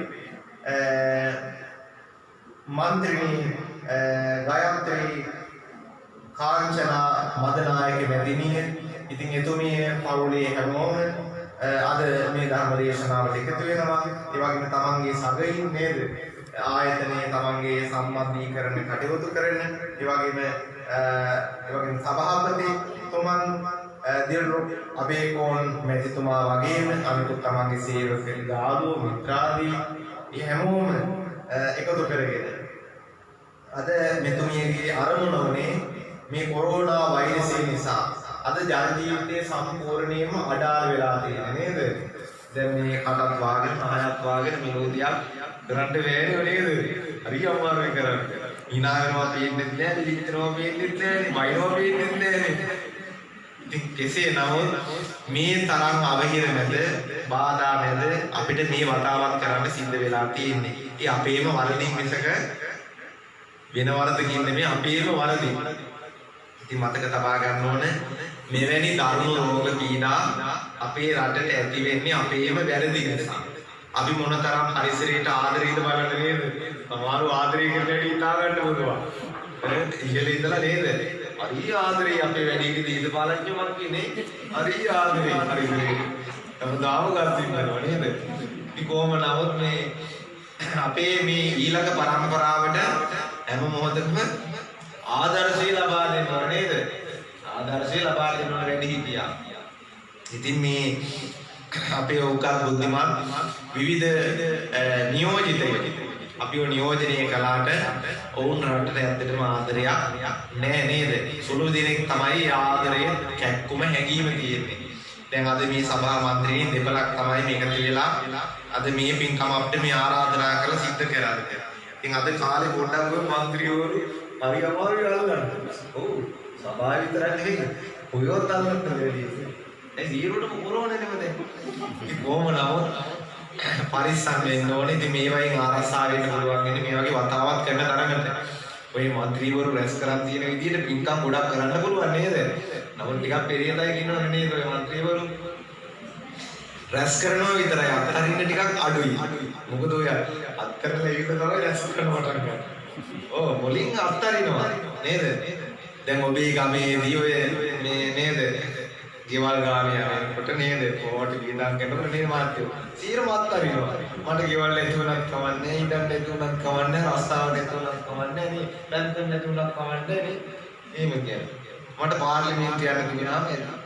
මන්ත්‍රිණී ගායත්‍රි කාංචනා මදනායක මැදිනිය. ඉතින් එතුමිය පවුලේ හැමෝම අද මේ ධර්ම දේශනාවට එකතු වෙනවා. ඒ වගේම තමන්ගේ සගයින් නේද ආයතනයේ තමන්ගේ සම්බන්ධීකරණ කටයුතු කරන ඒ වගේම සභාපති තුමන් දිල්රුක් අබේකෝන් මැතිතුමා වගේම අනිකුත් තමන්ගේ සේවක යාළුවෝ මිත්‍රාදී මේ හැමෝම එකතු කරගෙන අද මෙතුමියගේ අරමුණ වුණේ මේ කොරෝනා වෛරසය නිසා අද ජන ජීවිතයේ සම්පූර්ණයෙන්ම අඩාල වෙලා තියෙන නේද? දැන් මේ කටත් වාගෙන ආයත් වාගෙන මිලෝදියක් කරන්න බැහැ නේද? හරි අමාරුයි කරන්න. ඉනායනවා පේන්නේ නැහැ, දිලිටනවා පේන්නේ නැහැ, වයින්නවා පේන්නේ නැහැ. ඉතින් කෙසේ නමුත් මේ තරම් අවහිර මැද, බාධා මැද අපිට මේ වතාවක් කරන්න සිද්ධ වෙලා තියෙන්නේ. ඒ අපේම වරදින් මිසක වෙන වරදකින් නෙමෙයි අපේම වරදින්. ඉතින් මතක තබා ගන්න ඕන මෙවැනි දරුණු රෝග පීඩා අපේ රටට ඇති වෙන්නේ අපේම වැරදි නිසා. අපි මොනතරම් පරිසරයට ආදරේද බලන්න නේද? සමහරව ආදරේ කරන හැටි හිතා ගන්න පුළුවන්. ඉහළ ඉඳලා නේද? හරි ආදරේ අපේ වැඩිහිටි දීපපාලඥ මං කියන්නේ හරි ආදරේ හරි. තවදාම ගන්නවා නේද? ඉතින් කොහොම නමුත් මේ අපේ මේ ඊළඟ පරම්පරාවට හැම මොහොතකම ආදර්ශය ලබා දෙනවා නේද? ආදර්ශය ලබා දෙනවා වැඩිහිටියා. ඉතින් මේ අපේ උගත් බුද්ධිමත් විවිධ නියෝජිතයෝ අපිව නියෝජනය කළාට ඔවුන් රටට ඇත්තටම ආදරයක් නෑ නේද? සුළු දෙනෙක් තමයි ආදරය කැක්කුම හැඟීම තියෙන්නේ. දැන් අද මේ සභා මන්ත්‍රීන් දෙපළක් තමයි මේකට වෙලා අද මේ පින්කම අපිට මේ ආරාධනා කරලා සිද්ධ කරන්නේ. ඉතින් අද කාලේ පොඩ්ඩක් ඔය මන්ත්‍රීවරු හරි අමාරුයි අල්ලගන්න. ඔව් සභාව විතරක් නෙවෙයි. කොයොත් අල්ලන්න බැරි. ඒ දීරුවටම කොරෝනේ නෙමෙයි. ඉතින් කොහොම නමුත් පරිස්සම් වෙන්න ඕනේ. ඉතින් මේ වයින් ආරක්ෂා වෙන්න පුළුවන් ඉන්නේ මේ වගේ වතාවක් කරන තරමට. ඔය මන්ත්‍රීවරු රැස් කරන් තියෙන විදිහට පින්කම් ගොඩක් කරන්න පුළුවන් නේද? නමුත් ටිකක් පෙරියදයි කියනවනේ නේද ඔය මන්ත්‍රීවරු? රැස් කරනවා විතරයි අත්හරින්න ටිකක් අඩුයි. මොකද ඔය අත්කරලා ඒක තමයි රැස් කරනවට ගන්න. ඔව් මුලින් අත්හරිනවා නේද? දැන් ඔබේ ගමේදී ඔය මේ නේද? ගෙවල් ගානේ යනකොට නේද? කොහොමද විඳන් කරනකොට නේද මාත්‍යෝ? සීරම අත්හරිනවා. මට ගෙවල් නැතුණක් කවන්නේ, ඉඩම් නැතුණක් කවන්නේ, රස්තාව නැතුණක් කවන්නේ, නේ පැන්තන් නැතුණක් කවන්නේ නේ. එහෙම කියන්නේ. මට පාර්ලිමේන්තුව යන්න තිබුණාම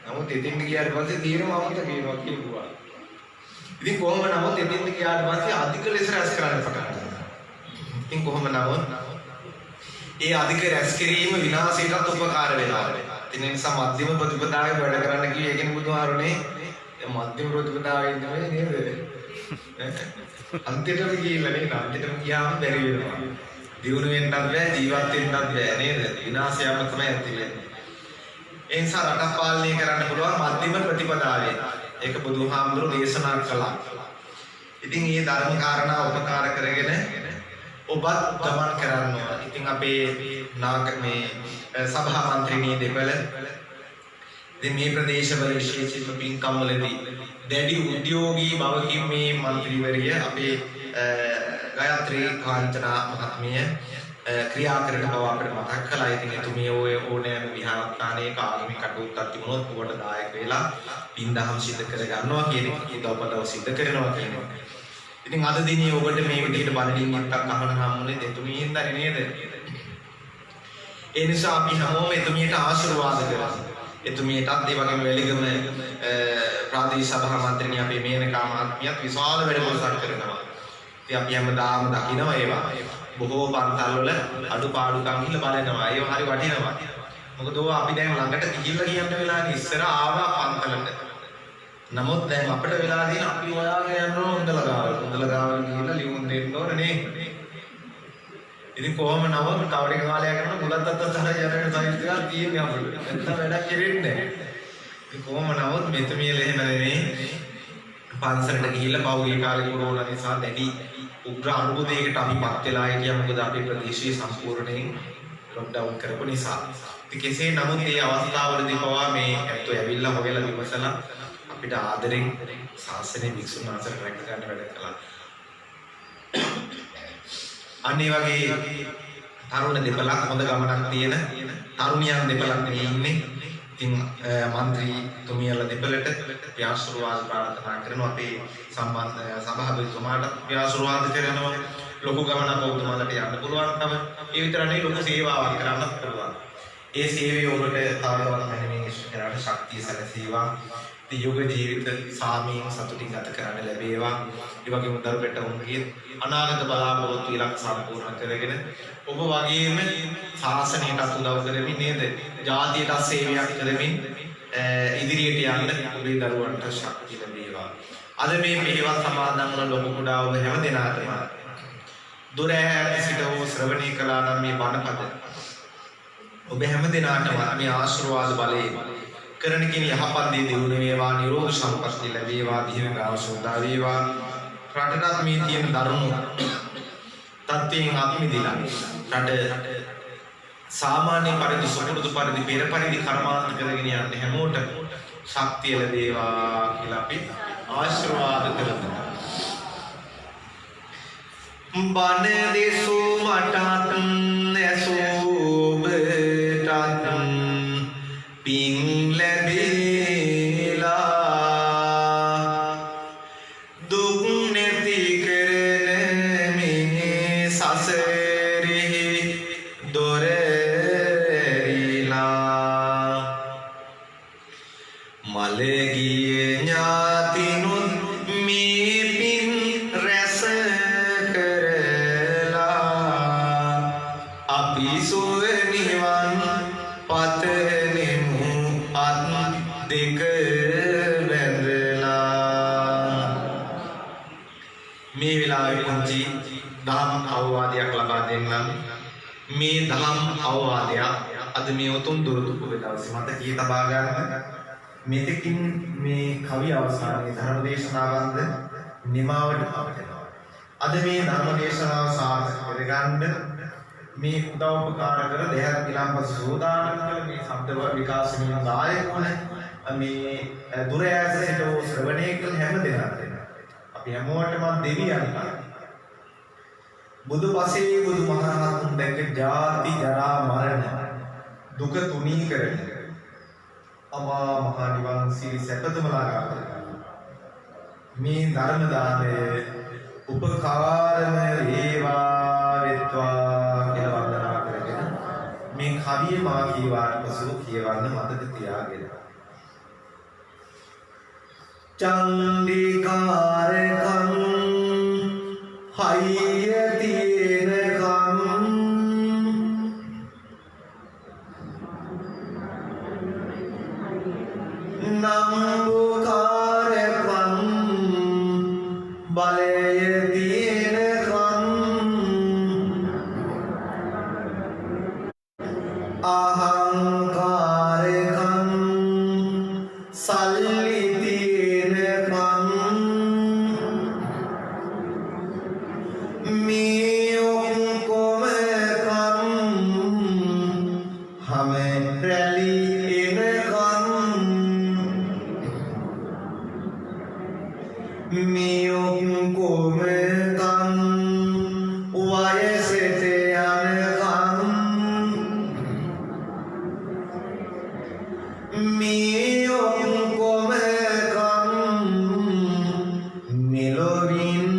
නමුත් එතින් ගියාට පස්සේ තීරම අමතක වෙනවා කියුවා. ඉතින් කොහොම නමුත් එතින් ගියාට පස්සේ අධික ලෙස රැස් කරන්න පටන් ගන්නවා. ඉතින් කොහොම නමුත් ඒ අධික රැස් කිරීම විනාශයටත් උපකාර වෙනවා. ඒ නිසා මධ්‍යම ප්‍රතිපදාවේ වැඩ කරන්න කිව්වේ ඒකනේ බුදුහාරුනේ. ඒ මධ්‍යම ප්‍රතිපදාවේ ඉන්නේ නේද? අන්තිමට ගිහිල්ලා නේද? අන්තිමට ගියාම බැරි වෙනවා. දියුණු වෙන්නත් බෑ, ජීවත් වෙන්නත් බෑ නේද? විනාශයම තමයි ඇති වෙන්නේ. ඒ නිසා රට පාලනය කරන්න පුළුවන් මධ්‍යම ප්‍රතිපදාවේ. ඒක බුදුහාමුදුරුවෝ දේශනා කළා. ඉතින් මේ ධර්ම කාරණා උපකාර කරගෙන ඔබත් ගමන් කරන්න ඕන. ඉතින් අපේ මේ සභා මන්ත්‍රීණී දෙපළ ඉතින් මේ ප්‍රදේශවල විශේෂිත පින්කම් වලදී දැඩි උද්‍යෝගී බවකින් මේ මන්ත්‍රීවරිය අපේ ගායත්‍රී කාන්තනා මහත්මිය ක්‍රියා කරන බව අපිට මතක් කළා. ඉතින් එතුමිය ඔය ඕනෑම විහාරස්ථානයක ආගමික කටයුත්තක් තිබුණොත් ඔබට දායක වෙලා පින්දහම් සිදු කර ගන්නවා කියන එක උදව්පදව සිදු කරනවා කියනවා. ඉතින් අද දිනේ ඔබට මේ විදිහට බණින් මත්තක් අහන හම්ුනේ එතුමියෙන් දරි නේද? ඒ නිසා අපි හැමෝම එතුමියට ආශිර්වාද කරමු. එතුමියටත් ඒ වගේම වෙලිගම ප්‍රාදේශීය සභා මන්ත්‍රීණිය අපේ මේනකා මහත්මියත් විශාල වැඩ කොටසක් කරනවා. ඉතින් අපි හැමදාම දකිනවා ඒවා. බොහෝ පන්තල් වල අඩුපාඩුකම් හිල බලනවා. ඒව හරි වටිනවා. මොකද අපි දැන් ළඟට ගිහිල්ලා කියන්න වෙලානේ ඉස්සර ආවා පන්තලට. නමුත් දැන් අපිට වෙලා තියෙන අපි හොයාගෙන යනවා හොඳල ගාවල් ගිහිල්ලා ලියුම් දෙන්න ඕනේ නේ. ඉතින් කොහොම නමුත් තව ටික කාලයක් යනකොට මුලත් අත්තතර යන සයිස් එකක් තියෙන්නේ අපිට. නැත්නම් වැඩක් කෙරෙන්නේ නැහැ. ඉතින් කොහොම නමුත් මෙතුමියල එහෙම නෙමෙයි. පන්සලට ගිහිල්ලා පෞද්ගලික කාලේ කොරෝනා නිසා දැඩි උග්‍ර අනුබෝධයකට අපිපත් වෙලා හිටියා. මොකද අපේ ප්‍රදේශයේ සම්පූර්ණයෙන් ලොක්ඩවුන් කරපු නිසා. ඉතින් කෙසේ නමුත් මේ අවස්ථාවවලදී පවා මේ ඇත්තෝ ඇවිල්ලා හොයලා විමසලා අපිට ආදරෙන් ශාසනයේ වික්ෂුන් වහන්සේලා රැක ගන්න වැඩ කළා. අනේ වගේ තරුණ දෙපළක් හොඳ ගමනක් තියෙන තරුණියන් දෙපළක් මේ ඉන්නේ. ඉතින් මන්ත්‍රීතුමියලා දෙපළට ආශිර්වාද ප්‍රාර්ථනා කරනවා. අපේ සම්බන්ධ සභාපතිතුමාට ආශිර්වාද කරනවා. ලොකු ගමනක් ඔබතුමාලට යන්න පුළුවන්කම ඒ විතර නෙවෙයි ලොකු සේවාවක් කරන්නත් පුළුවන්. ඒ සේවය ඔබට තවදුරටත් මැනවින් ඉෂ්ට කරන්න ශක්තිය සැලසේවා. යුග ජීවිත සාමීන් සතුටින් ගත කරන්න ලැබේවා. ඒ වගේම දරුපෙට උන්ගේ අනාගත බලාපොරොත්තු ඉලක්ක සම්පූර්ණ කරගෙන ඔබ වගේම ශාසනයට උදව් කරමින් නේද? ජාතියට සේවයක් කරමින් ඉදිරියට යන්න ඔබේ දරුවන්ට ශක්තිය ලැබේවා. අද මේ පිළිවෙත් සමාදන් වන ලොකු කුඩා ඔබ හැම දිනකටම දුර ඈත සිට ඔබ ශ්‍රවණය කළා නම් මේ බණපද ඔබ හැම දිනකටම මේ ආශිර්වාද බලයෙන් කරන කෙන යහපත් දේ දියුණු වේවා, නිරෝගී සම්පත් ලැබේවා, දීර්ඝායුෂ වේවා. රටට මේ තියෙන දරුණු තත්ත්වයෙන් අපි මිදලා රට සාමාන්‍ය පරිදි සුපුරුදු පරිදි පෙර පරිදි කර්මාන්ත කරගෙන යන්න හැමෝටම ශක්තිය ලැබේවා කියලා අපි ආශිර්වාද කරමු. බණ දෙසෝ මටත් ඇසෝබටත් පින් ඥාතිනුත් මේ පින් රැස කර අපිසුව නිවන් පතනෙමු අත් දෙක වැඳලා. මේ වෙලාවේ පුංචි දහම් අවවාදයක් ලබා දෙන්නම්. මේ දහම් අවවාදය අද මේ උතුම් දුරුතු පොහොය දවසේ මතකයේ තබා ගන්න. මෙතකින් මේ කවි අවසානයේ ධර්ම දේශනාවන්ද නිමාවට පවතිනවා. අද මේ ධර්ම දේශනාව සාර්ථක කරගන්න මේ උදව් උපකාර කර දෙහත් විලම්පස සෝදානම් කළ මේ ශබ්ද විකාශනීය දායකවන මේ දුර ඈත සිට ශ්‍රවණය කළ හැම දෙනාටම අපි හැමෝටම දෙවියන් බුදු පසේ බුදු මහරහතුන් දැක ජාති ජරා මරණ දුක තුනී කරගෙන අමා මහ නිවන් සිරි සැපතම ලාගා මේ ධර්ම දානය උපකාරම වේවා වෙත්වා කියලා වන්දනා කරගෙන මේ කවිය මා කීවාට පසු කියවන්න මතක තියාගෙන චන්දිකාරකම් හයිය තියෙනකම් නම්බුකාරකම් බලය තියෙනකම් අහංකාරකම් සල්ලි තියෙනකම් මේ ඔක්කොම කම් හැම රැලි එනකම් මේ ඔක්කොම කම් වයසට යනකම් මේ ඔක්කොම කම් මෙලොවින්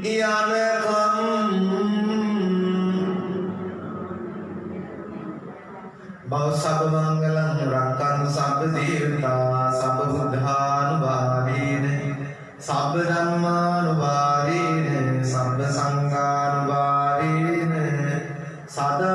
යනකම් බව සබ මංගලං රක්ඛන්තු සබ්බ දේවතා සබ්බ බුද්ධානුභාවේන සබ්බ ධම්මානුභාවේන සබ්බ සංඝානුභාවේන සදා